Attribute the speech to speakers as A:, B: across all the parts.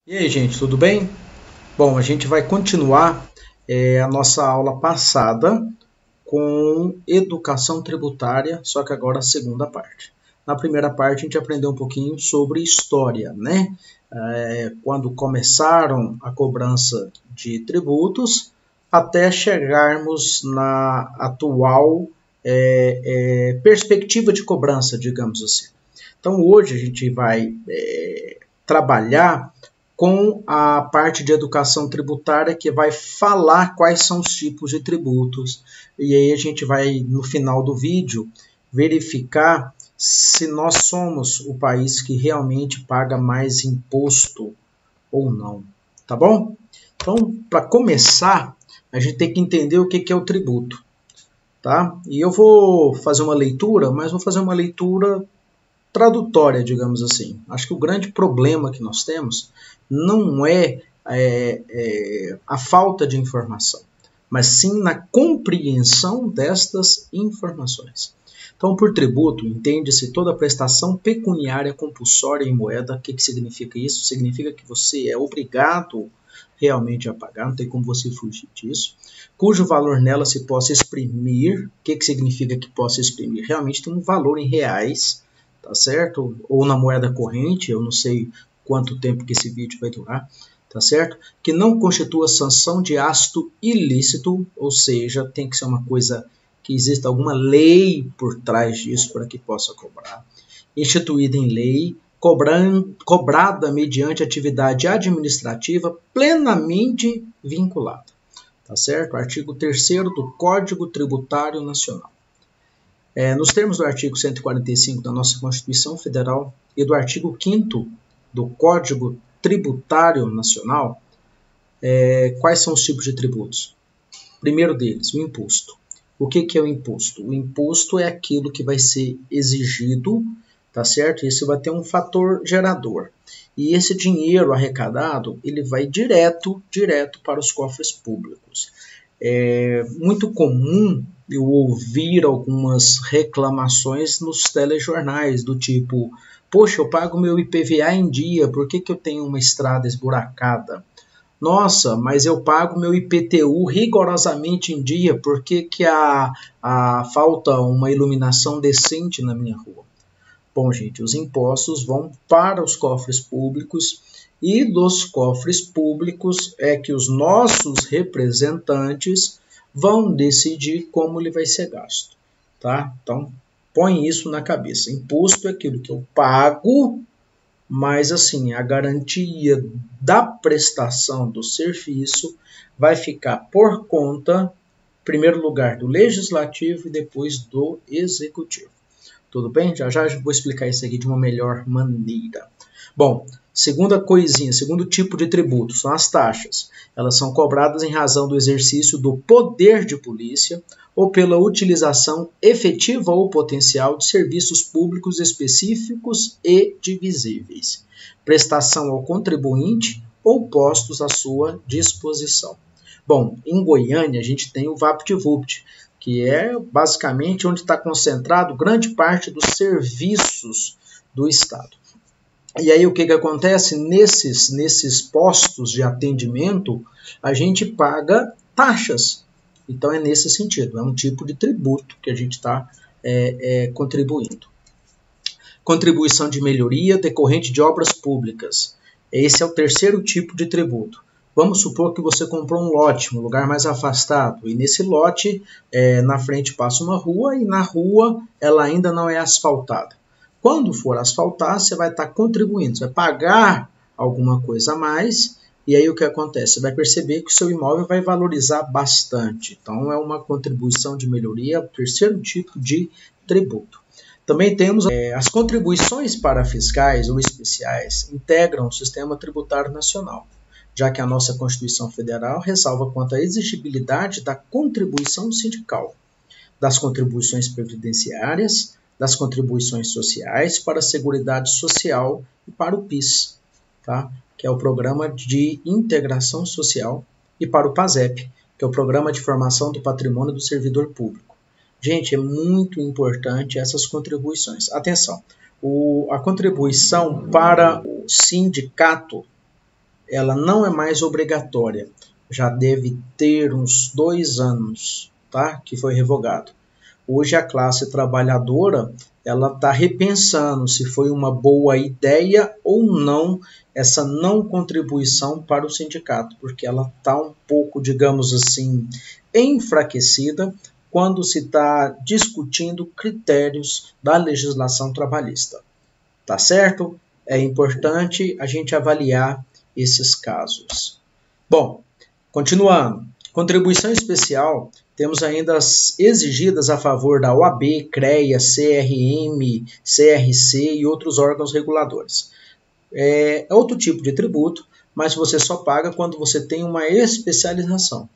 A: E aí, gente, tudo bem? Bom, a gente vai continuar a nossa aula passada com educação tributária, só que agora a segunda parte. Na primeira parte, a gente aprendeu um pouquinho sobre história, né? Quando começaram a cobrança de tributos, até chegarmos na atual perspectiva de cobrança, digamos assim. Então, hoje a gente vai trabalhar com a parte de educação tributária que vai falar quais são os tipos de tributos. E aí a gente vai, no final do vídeo, verificar se nós somos o país que realmente paga mais imposto ou não. Tá bom? Então, para começar, a gente tem que entender o que é o tributo. Tá? E eu vou fazer uma leitura, mas vou fazer uma leitura tradutória, digamos assim. Acho que o grande problema que nós temos não é a falta de informação, mas sim na compreensão destas informações. Então, por tributo, entende-se toda prestação pecuniária compulsória em moeda. O que significa isso? Significa que você é obrigado realmente a pagar, não tem como você fugir disso, cujo valor nela se possa exprimir. O que significa que possa exprimir? Realmente tem um valor em reais, tá certo? Ou na moeda corrente, eu não sei quanto tempo que esse vídeo vai durar, tá certo? Que não constitua sanção de ato ilícito, ou seja, tem que ser uma coisa que exista alguma lei por trás disso para que possa cobrar. Instituída em lei, cobrada mediante atividade administrativa plenamente vinculada, tá certo? Artigo 3º do Código Tributário Nacional. Nos termos do artigo 145 da nossa Constituição Federal e do artigo 5º do Código Tributário Nacional, quais são os tipos de tributos? Primeiro deles, o imposto. O que é o imposto? O imposto é aquilo que vai ser exigido, tá certo? Isso vai ter um fator gerador. E esse dinheiro arrecadado, ele vai direto para os cofres públicos. É muito comum eu ouvir algumas reclamações nos telejornais, do tipo, poxa, eu pago meu IPVA em dia, por que eu tenho uma estrada esburacada? Nossa, mas eu pago meu IPTU rigorosamente em dia, por que falta uma iluminação decente na minha rua? Bom, gente, os impostos vão para os cofres públicos e dos cofres públicos é que os nossos representantes vão decidir como ele vai ser gasto, tá? Então, põe isso na cabeça. Imposto é aquilo que eu pago, mas assim, a garantia da prestação do serviço vai ficar por conta, em primeiro lugar, do legislativo e depois do executivo. Tudo bem? Já vou explicar isso aqui de uma melhor maneira. Bom, segundo tipo de tributo são as taxas. Elas são cobradas em razão do exercício do poder de polícia ou pela utilização efetiva ou potencial de serviços públicos específicos e divisíveis, prestação ao contribuinte ou postos à sua disposição. Bom, em Goiânia a gente tem o VaptVupt, que é basicamente onde está concentrado grande parte dos serviços do Estado. E aí o que acontece? Nesses postos de atendimento, a gente paga taxas. Então é nesse sentido, é um tipo de tributo que a gente está contribuindo. Contribuição de melhoria decorrente de obras públicas. Esse é o terceiro tipo de tributo. Vamos supor que você comprou um lote, um lugar mais afastado, e nesse lote, na frente passa uma rua, e na rua ela ainda não é asfaltada. Quando for asfaltar, você vai estar contribuindo, você vai pagar alguma coisa a mais, e aí o que acontece? Você vai perceber que o seu imóvel vai valorizar bastante. Então, é uma contribuição de melhoria, o terceiro tipo de tributo. Também temos as contribuições parafiscais ou especiais, integram o sistema tributário nacional, já que a nossa Constituição Federal ressalva quanto à exigibilidade da contribuição sindical, das contribuições previdenciárias, das contribuições sociais para a Seguridade Social e para o PIS, tá? Que é o Programa de Integração Social, e para o PASEP, que é o Programa de Formação do Patrimônio do Servidor Público. Gente, é muito importante essas contribuições. Atenção, a contribuição para o sindicato, ela não é mais obrigatória. Já deve ter uns 2 anos, tá? Que foi revogado. Hoje a classe trabalhadora ela está repensando se foi uma boa ideia ou não essa não contribuição para o sindicato, porque ela está um pouco, digamos assim, enfraquecida quando se está discutindo critérios da legislação trabalhista. Tá certo? É importante a gente avaliar esses casos. Bom, continuando. Contribuição especial, temos ainda as exigidas a favor da OAB, CREA, CRM, CRC e outros órgãos reguladores. É outro tipo de tributo, mas você só paga quando você tem uma especialização.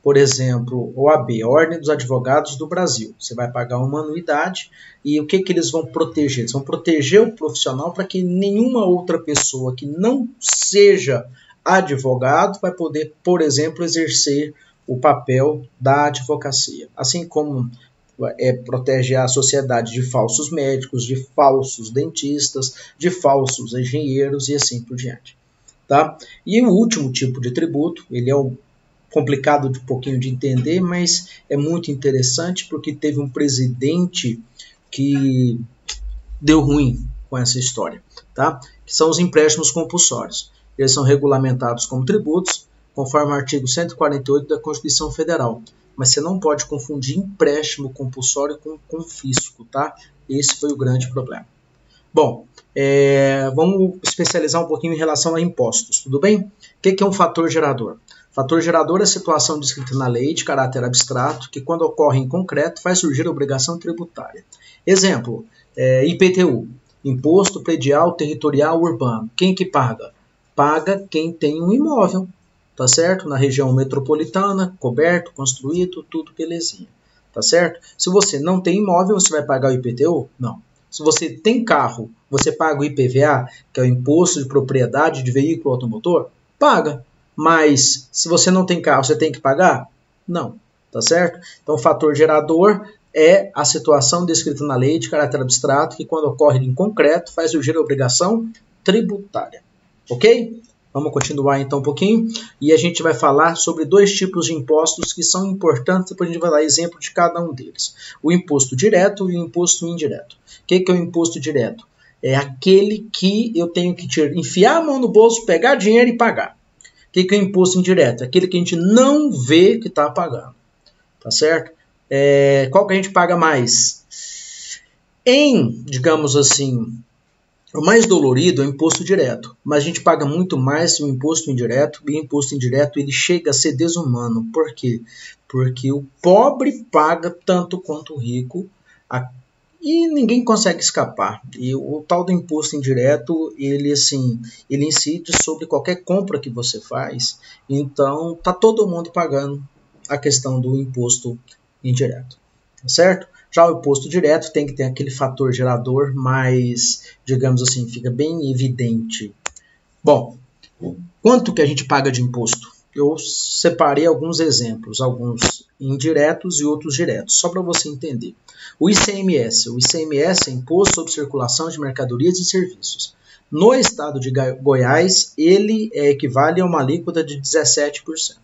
A: Por exemplo, OAB, Ordem dos Advogados do Brasil. Você vai pagar uma anuidade e o que eles vão proteger? Eles vão proteger o profissional para que nenhuma outra pessoa que não seja advogado vai poder, por exemplo, exercer o papel da advocacia. Assim como protege a sociedade de falsos médicos, de falsos dentistas, de falsos engenheiros e assim por diante. Tá? E o último tipo de tributo, ele é complicado de um pouquinho de entender, mas é muito interessante porque teve um presidente que deu ruim com essa história, tá? Que são os empréstimos compulsórios. Eles são regulamentados como tributos, conforme o artigo 148 da Constituição Federal. Mas você não pode confundir empréstimo compulsório com confisco, tá? Esse foi o grande problema. Bom, vamos especializar um pouquinho em relação a impostos, tudo bem? O que é um fator gerador? Fator gerador é a situação descrita na lei de caráter abstrato que, quando ocorre em concreto, faz surgir a obrigação tributária. Exemplo, IPTU, Imposto Predial Territorial Urbano. Quem que paga? Paga quem tem um imóvel, tá certo? Na região metropolitana, coberto, construído, tudo belezinha, tá certo? Se você não tem imóvel, você vai pagar o IPTU? Não. Se você tem carro, você paga o IPVA, que é o Imposto de Propriedade de Veículo Automotor? Paga. Mas se você não tem carro, você tem que pagar? Não, tá certo? Então, o fator gerador é a situação descrita na lei de caráter abstrato que, quando ocorre em concreto, faz surgir a obrigação tributária. Ok? Vamos continuar então um pouquinho e a gente vai falar sobre 2 tipos de impostos que são importantes, depois a gente vai dar exemplo de cada um deles. O imposto direto e o imposto indireto. O que é o imposto direto? É aquele que eu tenho que enfiar a mão no bolso, pegar dinheiro e pagar. O que é o imposto indireto? Aquele que a gente não vê que está pagando. Tá certo? Qual que a gente paga mais? Digamos assim, o mais dolorido é o imposto direto, mas a gente paga muito mais o imposto indireto, e o imposto indireto ele chega a ser desumano. Por quê? Porque o pobre paga tanto quanto o rico e ninguém consegue escapar. E o tal do imposto indireto, ele incide sobre qualquer compra que você faz, então tá todo mundo pagando a questão do imposto indireto, tá certo? Já o imposto direto tem que ter aquele fator gerador, mas, digamos assim, fica bem evidente. Bom, quanto que a gente paga de imposto? Eu separei alguns exemplos, alguns indiretos e outros diretos, só para você entender. O ICMS. O ICMS é Imposto sobre Circulação de Mercadorias e Serviços. No estado de Goiás, ele equivale a uma alíquota de 17%.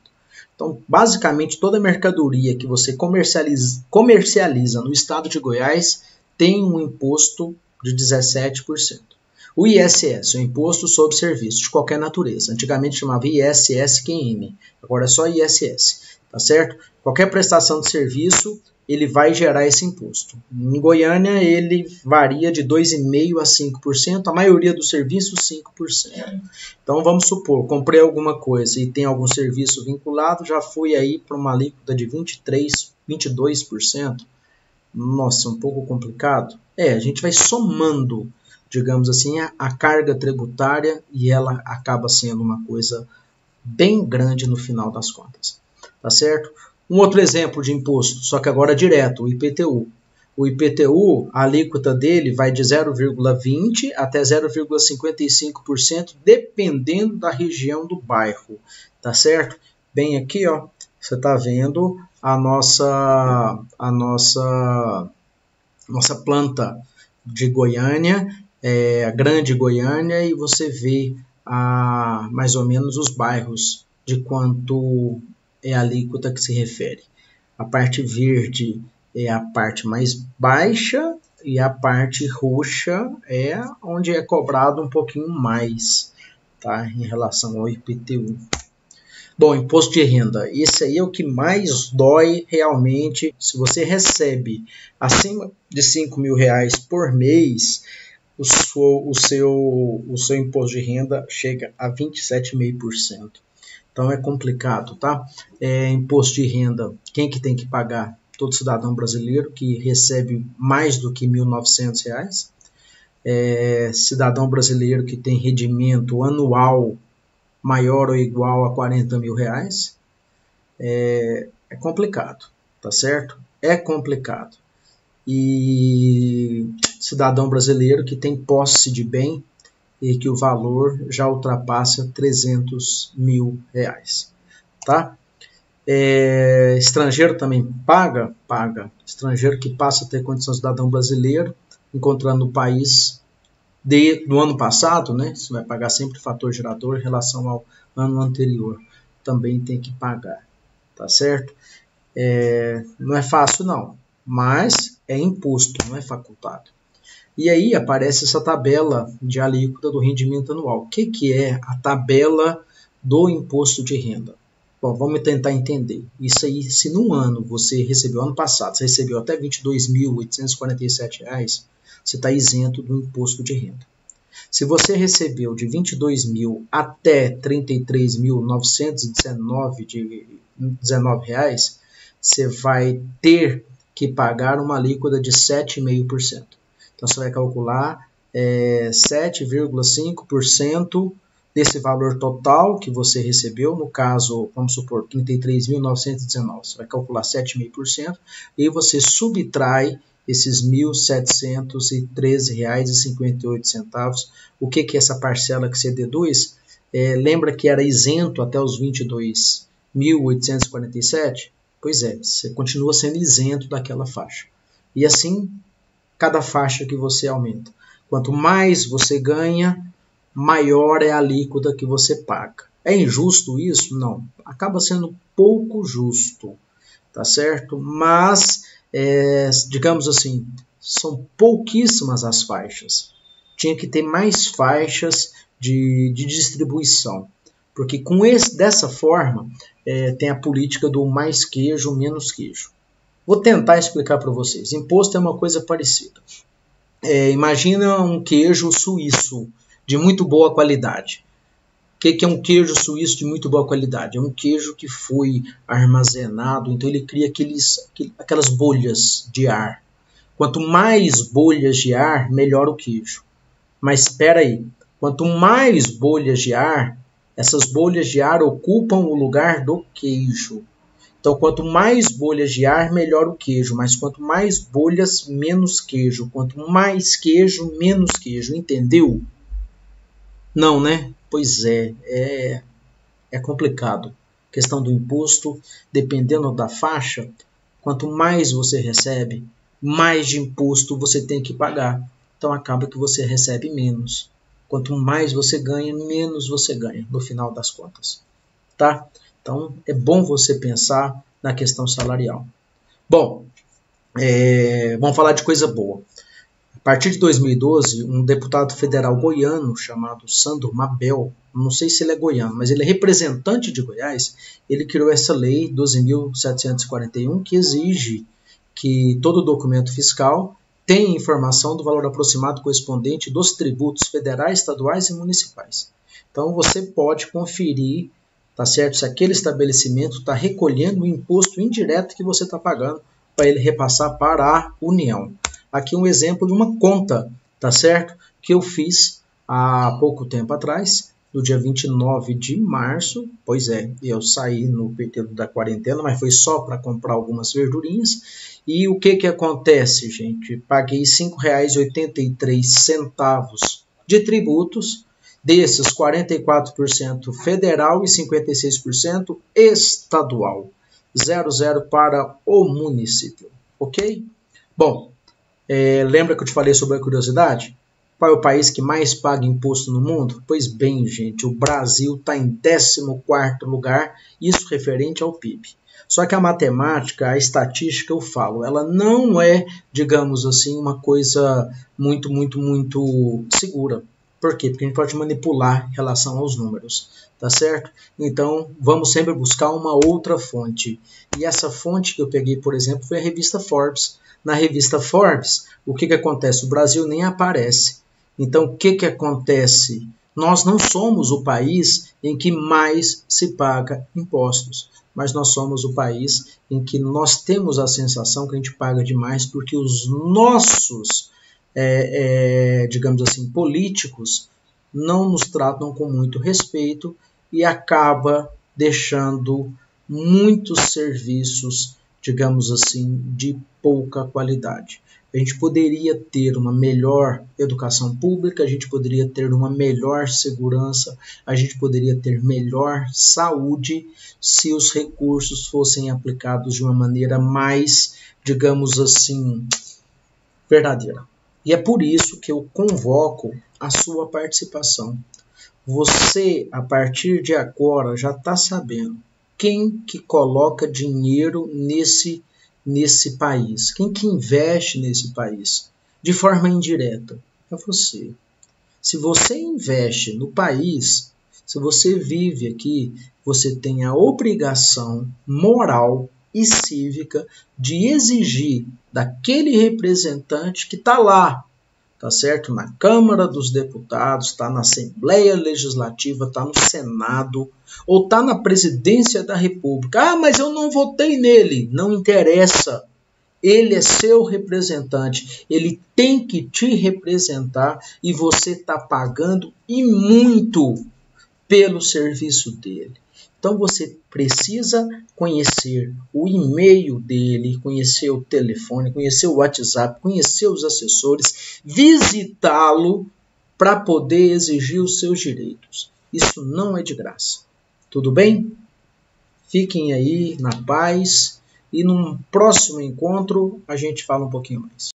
A: Então, basicamente, toda mercadoria que você comercializa no estado de Goiás tem um imposto de 17%. O ISS, o Imposto sobre Serviços de qualquer natureza. Antigamente chamava ISSQN, agora é só ISS, tá certo? Qualquer prestação de serviço, ele vai gerar esse imposto. Em Goiânia, ele varia de 2,5% a 5%, a maioria dos serviços, 5%. Então, vamos supor, comprei alguma coisa e tem algum serviço vinculado, já fui aí para uma alíquota de 23%, 22%. Nossa, um pouco complicado. A gente vai somando, digamos assim, a carga tributária e ela acaba sendo uma coisa bem grande no final das contas. Tá certo? Um outro exemplo de imposto, só que agora direto, o IPTU. O IPTU, a alíquota dele vai de 0,20% até 0,55%, dependendo da região do bairro, tá certo? Bem aqui, ó, você está vendo a nossa planta de Goiânia, a grande Goiânia, e você vê a mais ou menos os bairros de quanto é a alíquota que se refere. A parte verde é a parte mais baixa e a parte roxa é onde é cobrado um pouquinho mais, tá, em relação ao IPTU. Bom, imposto de renda, esse aí é o que mais dói realmente. Se você recebe acima de R$5.000 por mês, o seu imposto de renda chega a 27,5%. Então é complicado, tá? Imposto de renda, quem que tem que pagar? Todo cidadão brasileiro que recebe mais do que R$1.900. Cidadão brasileiro que tem rendimento anual maior ou igual a R$40.000. É complicado, tá certo? É complicado. E cidadão brasileiro que tem posse de bem e que o valor já ultrapassa R$300.000, tá? Estrangeiro também paga? Paga. Estrangeiro que passa a ter condição de cidadão brasileiro, encontrando o país do ano passado, né? Você vai pagar sempre o fator gerador em relação ao ano anterior. Também tem que pagar, tá certo? Não é fácil não, mas é imposto, não é facultado. E aí aparece essa tabela de alíquota do rendimento anual. O que é a tabela do imposto de renda? Bom, vamos tentar entender. Isso aí, se num ano você recebeu, ano passado, você recebeu até R$22.847, você está isento do imposto de renda. Se você recebeu de 22.000 até R$33.919 reais, você vai ter que pagar uma alíquota de 7,5%. Então você vai calcular 7,5% desse valor total que você recebeu, no caso, vamos supor, 33.919. Você vai calcular 7,5% e você subtrai esses R$ 1.713,58. O que é essa parcela que você deduz? Lembra que era isento até os 22.847? Pois é, você continua sendo isento daquela faixa. E assim, cada faixa que você aumenta. Quanto mais você ganha, maior é a alíquota que você paga. É injusto isso? Não. Acaba sendo pouco justo, tá certo? Mas, digamos assim, são pouquíssimas as faixas. Tinha que ter mais faixas de distribuição. Porque dessa forma, tem a política do mais queijo, menos queijo. Vou tentar explicar para vocês. Imposto é uma coisa parecida. Imagina um queijo suíço de muito boa qualidade. O que é um queijo suíço de muito boa qualidade? É um queijo que foi armazenado, então ele cria aquelas bolhas de ar. Quanto mais bolhas de ar, melhor o queijo. Mas espera aí, quanto mais bolhas de ar, essas bolhas de ar ocupam o lugar do queijo. Então, quanto mais bolhas de ar, melhor o queijo. Mas quanto mais bolhas, menos queijo. Quanto mais queijo, menos queijo. Entendeu? Não, né? Pois é complicado. A questão do imposto, dependendo da faixa, quanto mais você recebe, mais de imposto você tem que pagar. Então, acaba que você recebe menos. Quanto mais você ganha, menos você ganha, no final das contas. Tá? Então, é bom você pensar na questão salarial. Bom, vamos falar de coisa boa. A partir de 2012, um deputado federal goiano chamado Sandro Mabel, não sei se ele é goiano, mas ele é representante de Goiás, ele criou essa lei 12.741 que exige que todo documento fiscal tenha informação do valor aproximado correspondente dos tributos federais, estaduais e municipais. Então, você pode conferir, tá certo, se aquele estabelecimento está recolhendo o imposto indireto que você está pagando para ele repassar para a União. Aqui um exemplo de uma conta, tá certo, que eu fiz há pouco tempo atrás, no dia 29 de março. Pois é, eu saí no período da quarentena, mas foi só para comprar algumas verdurinhas. E o que acontece, gente? Paguei R$ 5,83 de tributos, desses 44% federal e 56% estadual. 0,0 para o município, ok? Bom, lembra que eu te falei sobre a curiosidade? Qual é o país que mais paga imposto no mundo? Pois bem, gente, o Brasil está em 14º lugar, isso referente ao PIB. Só que a matemática, a estatística, eu falo, ela não é, digamos assim, uma coisa muito segura. Por quê? Porque a gente pode manipular em relação aos números, tá certo? Então, vamos sempre buscar uma outra fonte. E essa fonte que eu peguei, por exemplo, foi a revista Forbes. Na revista Forbes, o que acontece? O Brasil nem aparece. Então, o que acontece? Nós não somos o país em que mais se paga impostos, mas nós somos o país em que nós temos a sensação que a gente paga demais porque os nossos, digamos assim, políticos não nos tratam com muito respeito e acaba deixando muitos serviços, digamos assim, de pouca qualidade. A gente poderia ter uma melhor educação pública, a gente poderia ter uma melhor segurança, a gente poderia ter melhor saúde se os recursos fossem aplicados de uma maneira mais, digamos assim, verdadeira. E é por isso que eu convoco a sua participação. Você, a partir de agora, já está sabendo quem que coloca dinheiro nesse país, quem que investe nesse país, de forma indireta, é você. Se você investe no país, se você vive aqui, você tem a obrigação moral e cívica de exigir daquele representante que está lá, tá certo? Na Câmara dos Deputados, está na Assembleia Legislativa, está no Senado, ou está na Presidência da República. Ah, mas eu não votei nele. Não interessa. Ele é seu representante. Ele tem que te representar e você está pagando e muito pelo serviço dele. Então você precisa conhecer o e-mail dele, conhecer o telefone, conhecer o WhatsApp, conhecer os assessores, visitá-lo para poder exigir os seus direitos. Isso não é de graça. Tudo bem? Fiquem aí na paz e num próximo encontro a gente fala um pouquinho mais.